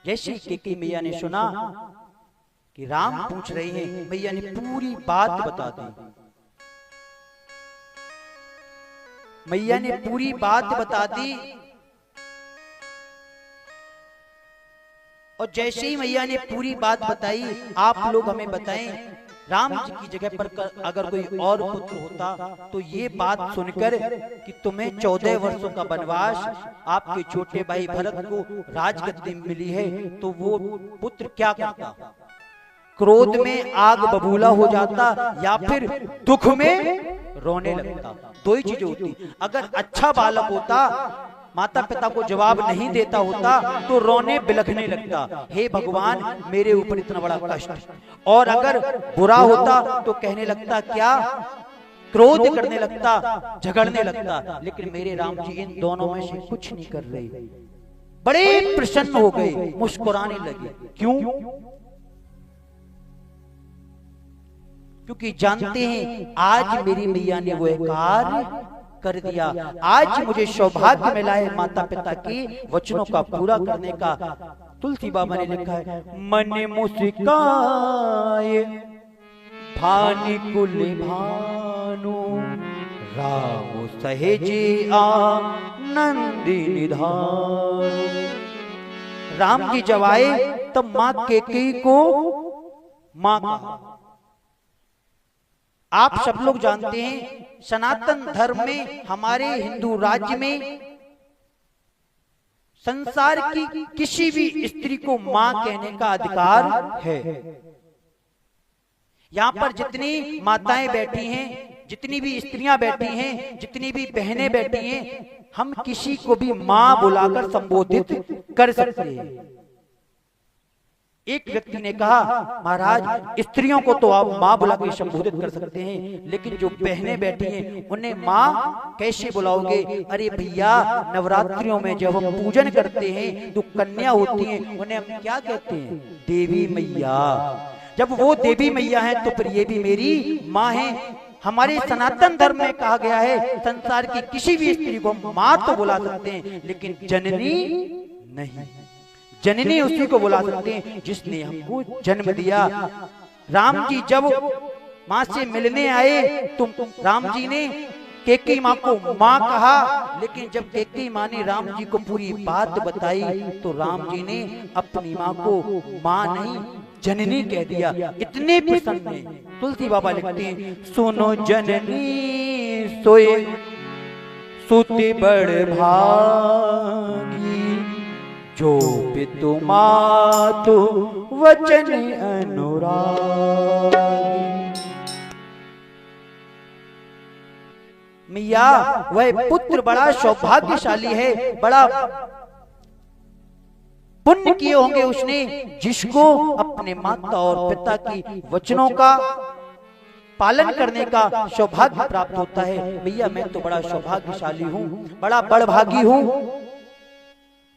जैसे कैकेयी मैया ने सुना कि राम पूछ रहे हैं, मैया ने पूरी बात बता दी। मैया ने पूरी बात बता दी और जैसे ही मैया ने पूरी बात बताई, आप लोग हमें बताएं, राम जी की जगह पर अगर कोई और पुत्र होता तो ये बात सुनकर कि तुम्हें 14 वर्षों का वनवास, आपके छोटे भाई भरत को राजगद्दी मिली है, तो वो पुत्र क्या करता? क्रोध में आग बबूला हो जाता या फिर दुख में रोने लगता। दो ही चीजें होती। अगर अच्छा बालक होता, माता पिता को जवाब नहीं देता होता, तो रोने बिलखने लगता, हे भगवान मेरे ऊपर इतना बड़ा कष्ट। और अगर बुरा होता तो कहने लगता क्या, क्रोध करने लगता, झगड़ने लगता। लेकिन मेरे राम जी इन दोनों में से कुछ नहीं कर रहे, बड़े प्रसन्न हो गए, मुस्कुराने लगे। क्यों? क्योंकि जानते हैं आज मेरी मैया ने वो कार्य कर दिया। आज मुझे सौभाग्य मिला है माता पिता के वचनों का पूरा करने का। तुलसी बाबा ने लिखा है, मन मुस्काए भानी कुल भानु, राम सहेजे आनंदी निधान। राम जी जब आए तब मां कैकेयी को मां कहा। आप सब लोग जानते हैं सनातन धर्म में, हमारे हिंदू राज्य में संसार की किसी भी स्त्री को मां कहने का अधिकार है। यहां पर जितनी माताएं बैठी हैं, जितनी भी स्त्रियां बैठी हैं, जितनी भी बहनें बैठी हैं, हम किसी को भी मां बुलाकर संबोधित कर सकते हैं। एक व्यक्ति ने कहा, महाराज स्त्रियों को तो आप मां बुलाकर संबोधित कर सकते हैं, लेकिन जो बहनें बैठी हैं उन्हें मां कैसे बुलाओगे? अरे भैया, नवरात्रियों में जब हम पूजन करते हैं तो कन्या होती हैं, उन्हें हम क्या कहते हैं? देवी मैया। जब वो देवी मैया है तो फिर ये भी मेरी मां है। हमारे सनातन धर्म में कहा गया है संसार की किसी भी स्त्री को मां तो बुला सकते हैं, लेकिन जननी नहीं। जननी उसी को बुला सकते हैं जिसने हमको जन्म दिया। राम जी जब मां से मिलने आए तो राम जी ने कैकेयी मां को मां कहा, लेकिन जब कैकेयी मां ने राम जी को पूरी बात बताई तो राम जी ने अपनी मां को मां नहीं जननी कह दिया। इतने प्रसन्न हैं। तुलसी बाबा लिखते हैं, सुनो जननी सोए सुते बड़ भागी, जो पितु मातु वचन अनुरागी। मैया वह पुत्र बड़ा सौभाग्यशाली है, बड़ा पुण्य किए होंगे उसने, जिसको अपने माता और पिता की वचनों का पालन करने का सौभाग्य प्राप्त होता है। मैया मैं तो बड़ा सौभाग्यशाली हूँ, बड़ा बड़भागी हूँ।